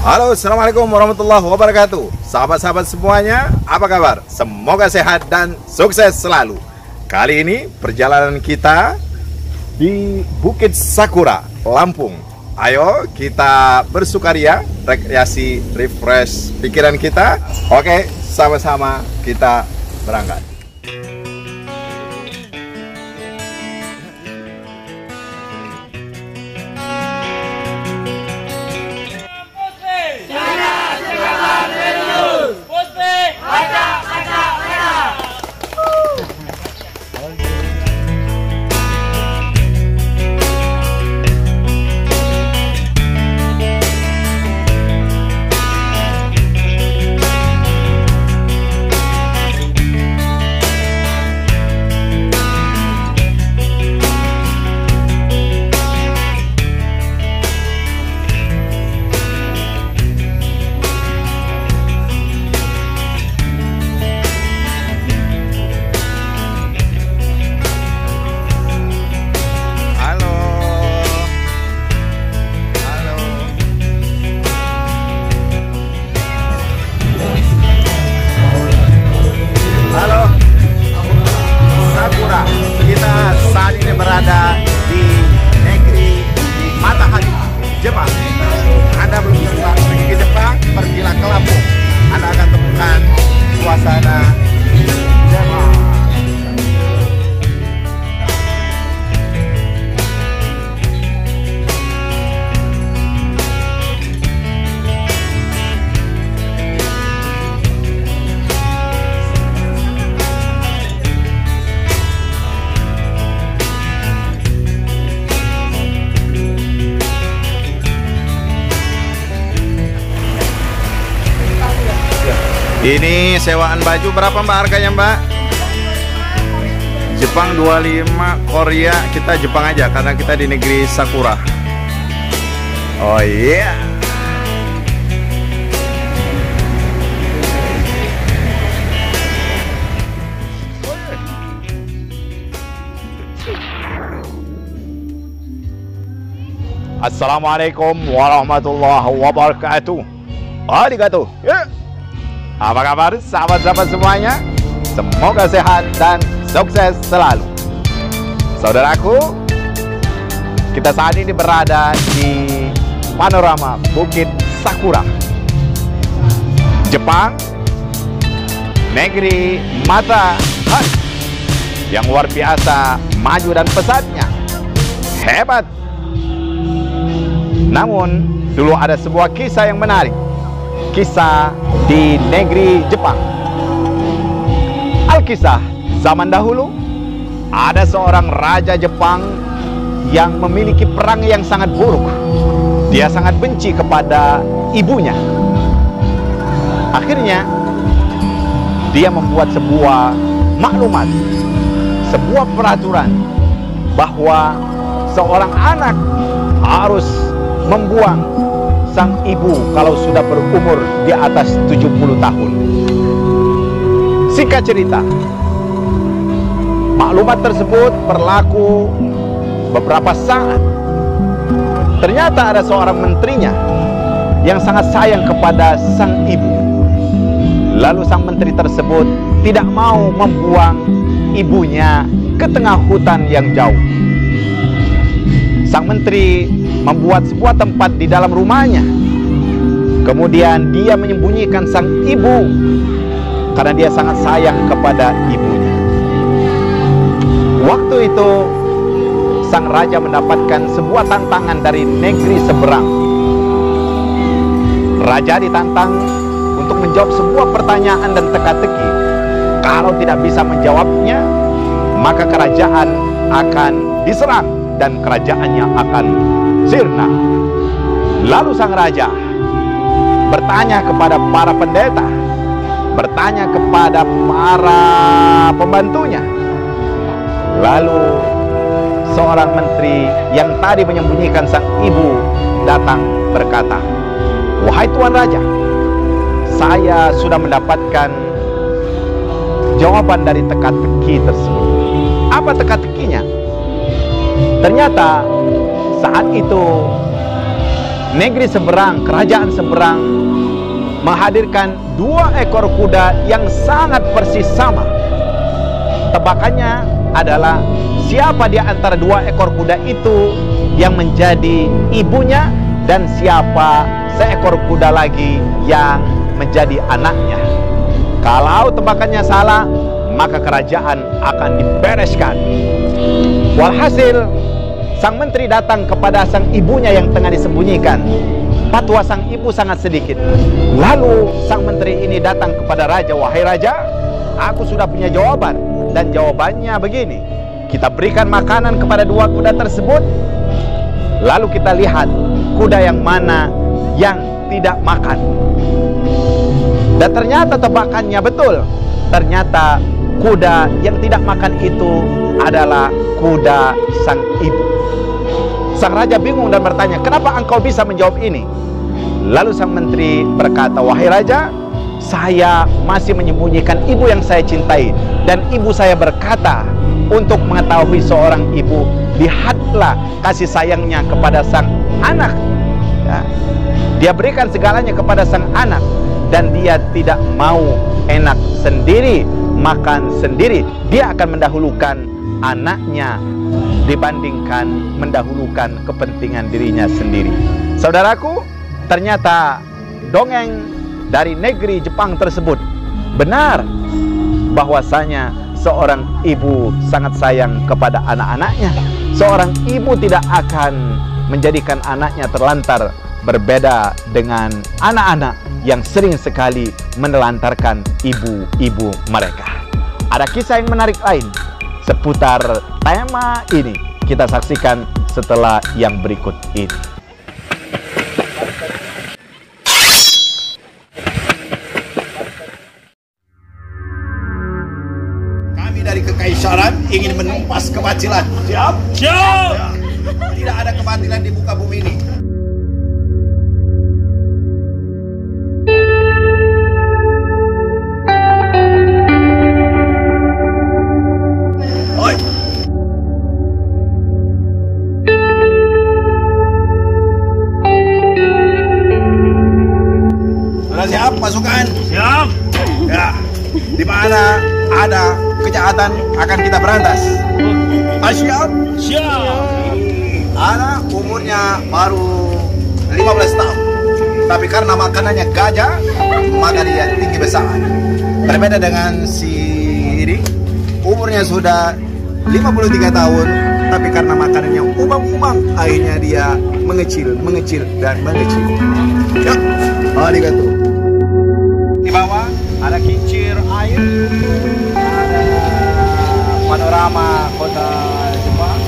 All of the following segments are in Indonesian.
Halo, assalamualaikum warahmatullahi wabarakatuh. Sahabat-sahabat semuanya, apa kabar? Semoga sehat dan sukses selalu. Kali ini perjalanan kita di Bukit Sakura, Lampung. Ayo kita bersukaria, rekreasi, refresh pikiran kita. Oke, sama-sama kita berangkat. Berada di negeri Matahari, Jepang. Anda belum sempat pergi ke Jepang, pergilah ke Lampung. Anda akan temukan suasana Jepang. Ini sewaan baju berapa Mbak harganya Mbak? Jepang 25, Korea kita Jepang aja karena kita di negeri Sakura. Oh iya. Assalamualaikum warahmatullahi wabarakatuh. Arigatou. Apa kabar sahabat-sahabat semuanya? Semoga sehat dan sukses selalu. Saudaraku, kita saat ini berada di panorama Bukit Sakura, Jepang, negeri matahari yang luar biasa maju dan pesatnya. Hebat. Namun, dulu ada sebuah kisah yang menarik. Kisah di negeri Jepang. Alkisah zaman dahulu, ada seorang raja Jepang yang memiliki perang yang sangat buruk. Dia sangat benci kepada ibunya. Akhirnya dia membuat sebuah maklumat, sebuah peraturan bahwa seorang anak harus membuang sang ibu kalau sudah berumur di atas 70 tahun. Singkat cerita, maklumat tersebut berlaku beberapa saat. Ternyata ada seorang menterinya yang sangat sayang kepada sang ibu. Lalu sang menteri tersebut tidak mau membuang ibunya ke tengah hutan yang jauh. Sang menteri membuat sebuah tempat di dalam rumahnya. Kemudian dia menyembunyikan sang ibu karena dia sangat sayang kepada ibunya. Waktu itu sang raja mendapatkan sebuah tantangan dari negeri seberang. Raja ditantang untuk menjawab sebuah pertanyaan dan teka-teki. Kalau tidak bisa menjawabnya, maka kerajaan akan diserang dan kerajaannya akan sirna. Lalu sang raja bertanya kepada para pendeta, bertanya kepada para pembantunya. Lalu seorang menteri yang tadi menyembunyikan sang ibu datang berkata, "Wahai Tuan Raja, saya sudah mendapatkan jawaban dari teka-teki tersebut." Apa teka-tekinya? Ternyata saat itu negeri seberang, kerajaan seberang menghadirkan 2 ekor kuda yang sangat persis sama. Tebakannya adalah siapa di antara 2 ekor kuda itu yang menjadi ibunya dan siapa seekor kuda lagi yang menjadi anaknya. Kalau tebakannya salah, maka kerajaan akan dibereskan. Walhasil, sang menteri datang kepada sang ibunya yang tengah disembunyikan. Fatwa sang ibu sangat sedikit. Lalu sang menteri ini datang kepada raja, "Wahai raja, aku sudah punya jawaban." Dan jawabannya begini, kita berikan makanan kepada 2 kuda tersebut, lalu kita lihat kuda yang mana yang tidak makan. Dan ternyata tebakannya betul. Ternyata kuda yang tidak makan itu adalah kuda sang ibu. Sang raja bingung dan bertanya, "Kenapa engkau bisa menjawab ini?" Lalu sang menteri berkata, "Wahai raja, saya masih menyembunyikan ibu yang saya cintai. Dan ibu saya berkata, untuk mengetahui seorang ibu, lihatlah kasih sayangnya kepada sang anak. Ya. Dia berikan segalanya kepada sang anak. Dan dia tidak mau enak sendiri, makan sendiri. Dia akan mendahulukan anaknya dibandingkan mendahulukan kepentingan dirinya sendiri." Saudaraku, ternyata dongeng dari negeri Jepang tersebut benar, bahwasanya seorang ibu sangat sayang kepada anak-anaknya. Seorang ibu tidak akan menjadikan anaknya terlantar, berbeda dengan anak-anak yang sering sekali menelantarkan ibu-ibu mereka. Ada kisah yang menarik lain seputar tema ini, kita saksikan setelah yang berikut ini. Kami dari kekaisaran ingin menumpas kebatilan. Siap? Siap! Ya. Tidak ada kebatilan di muka bumi ini. Siap, pasukan? Siap. Ya, di mana ada kejahatan akan kita berantas. Siap? Siap. Anak umurnya baru 15 tahun, tapi karena makanannya gajah, maka dia tinggi besar. Berbeda dengan si ini, umurnya sudah 53 tahun, tapi karena makanannya umang-umang, akhirnya dia mengecil dan mengecil. Ya, arigato. Di bawah ada kincir air, ada panorama kota Jepang,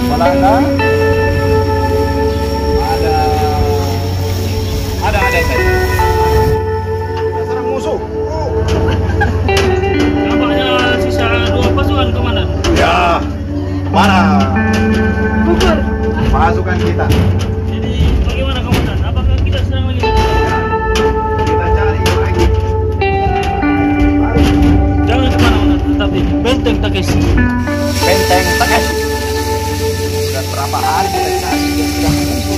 Belanda, ada saja. Serang musuh. Nampaknya sisa 2 pasukan, komandan. Ya, mana? Gugur. Pasukan kita. Jadi bagaimana, komandan? Apakah kita serang lagi? Jangan kemana-mana, tetapi benteng Takeshi. Benteng Takeshi. Sudah berapa hari kita cari, dia sudah muncul.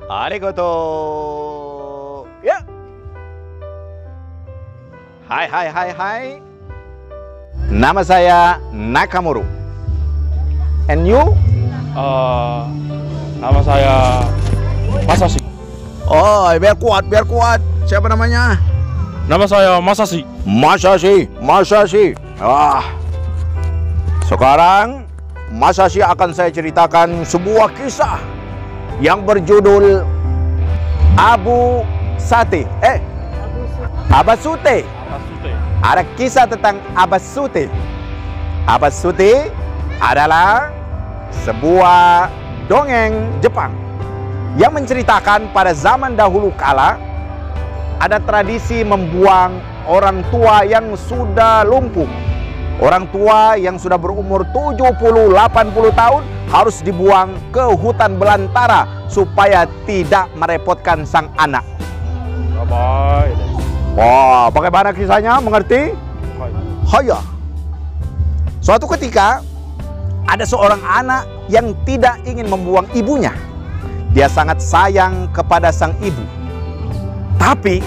Arigato. Ya. Hai. Nama saya Nakamura. And you? Nama saya Masashi. Oh, biar kuat. Siapa namanya? Nama saya Masashi. Masashi. Sekarang Masashi akan saya ceritakan sebuah kisah yang berjudul Abasute. Ada kisah tentang Abas Suti. Abas Suti adalah sebuah dongeng Jepang yang menceritakan pada zaman dahulu kala ada tradisi membuang orang tua yang sudah lumpuh. Orang tua yang sudah berumur 70-80 tahun harus dibuang ke hutan belantara supaya tidak merepotkan sang anak. Wah, bagaimana kisahnya? Mengerti? Haya. Suatu ketika ada seorang anak yang tidak ingin membuang ibunya. Dia sangat sayang kepada sang ibu. Tapi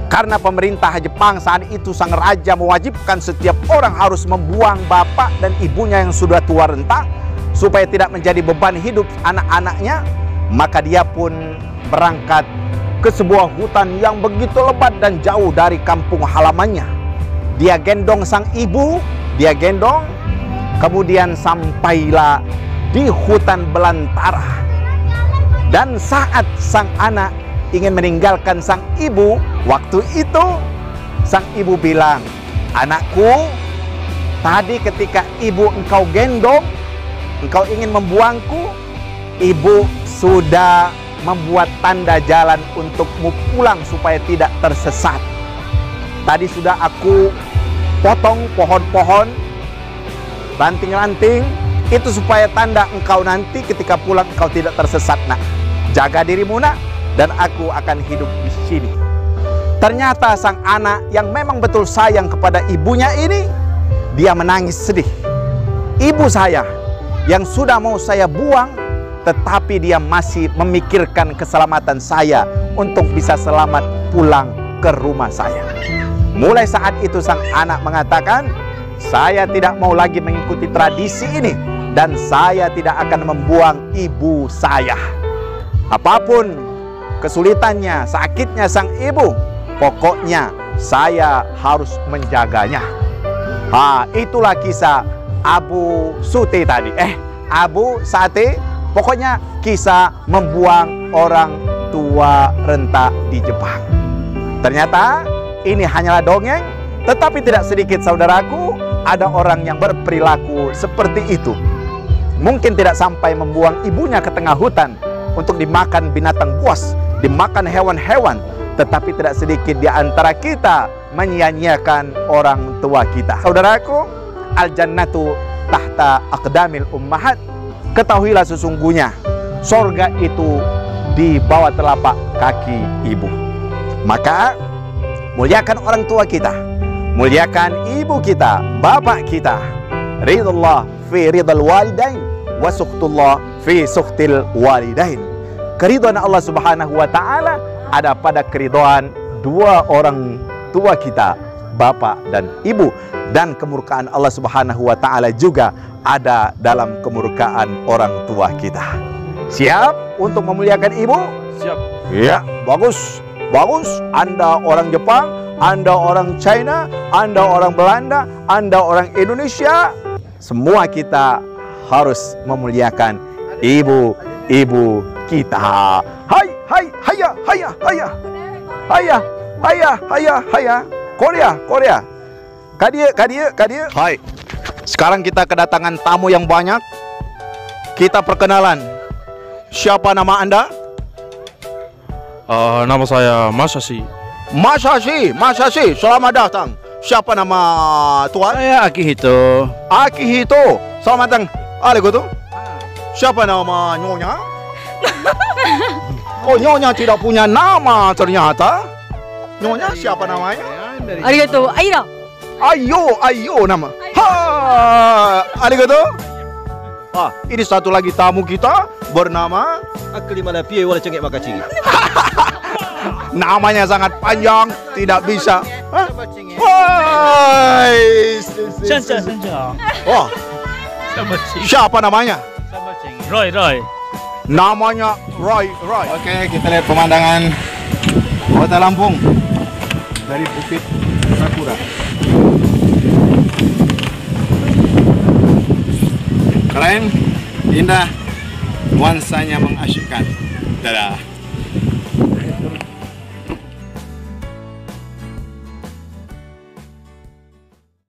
karena pemerintah Jepang saat itu sang raja mewajibkan setiap orang harus membuang bapak dan ibunya yang sudah tua renta supaya tidak menjadi beban hidup anak-anaknya, maka dia pun berangkat ke sebuah hutan yang begitu lebat dan jauh dari kampung halamannya. Dia gendong sang ibu, dia gendong, kemudian sampailah di hutan belantara. Dan saat sang anak ingin meninggalkan sang ibu, waktu itu sang ibu bilang, "Anakku, tadi ketika ibu engkau gendong, engkau ingin membuangku, ibu sudah membuat tanda jalan untukmu pulang supaya tidak tersesat. Tadi sudah aku potong pohon-pohon, ranting-ranting, itu supaya tanda engkau nanti ketika pulang engkau tidak tersesat, nak. Jaga dirimu, nak, dan aku akan hidup di sini." Ternyata sang anak yang memang betul sayang kepada ibunya ini, dia menangis sedih. Ibu saya yang sudah mau saya buang, tetapi dia masih memikirkan keselamatan saya untuk bisa selamat pulang ke rumah saya. Mulai saat itu sang anak mengatakan, "Saya tidak mau lagi mengikuti tradisi ini dan saya tidak akan membuang ibu saya. Apapun kesulitannya, sakitnya sang ibu, pokoknya saya harus menjaganya." Itulah kisah Abu Suti tadi. Abu Sate, pokoknya kisah membuang orang tua renta di Jepang. Ternyata ini hanyalah dongeng, tetapi tidak sedikit saudaraku, ada orang yang berperilaku seperti itu. Mungkin tidak sampai membuang ibunya ke tengah hutan untuk dimakan binatang buas, dimakan hewan-hewan, tetapi tidak sedikit di antara kita menyia-nyiakan orang tua kita. Saudaraku, al-jannatu tahta aqdamil ummahat. Ketahuilah sesungguhnya sorga itu di bawah telapak kaki ibu. Maka muliakan orang tua kita, muliakan ibu kita, bapak kita. Ridullah fi ridal walidain wa sukhtullah fi sukhtil walidain. Keridhaan Allah Subhanahu wa taala ada pada keridhaan dua orang tua kita, bapak dan ibu, dan kemurkaan Allah Subhanahu wa taala juga ada dalam kemurkaan orang tua kita. Siap untuk memuliakan ibu? Siap. Ya, bagus. Bagus. Anda orang Jepang, Anda orang China, Anda orang Belanda, Anda orang Indonesia, semua kita harus memuliakan ibu-ibu kita. Hai, hai, haya, haya, haya. Haya, haya, haya, haya. Korea, Korea. Kadia. Hai. Sekarang kita kedatangan tamu yang banyak. Kita perkenalan. Siapa nama Anda? Nama saya Masashi. Masashi, selamat datang. Siapa nama tuan? Saya Akihito. Akihito, selamat datang. Arigato. Siapa nama nyonya? Oh, nyonya tidak punya nama ternyata. Nyonya siapa namanya? Arigato, Aira. Ayo nama. Arigato. Ini satu lagi tamu kita bernama namanya sangat panjang, tidak bisa. Senja. Siapa namanya? Roy. Namanya Roy. Oke, kita lihat pemandangan Kota Lampung dari Bukit Sakura. Keren, indah, nuansanya mengasyikkan. Dadah.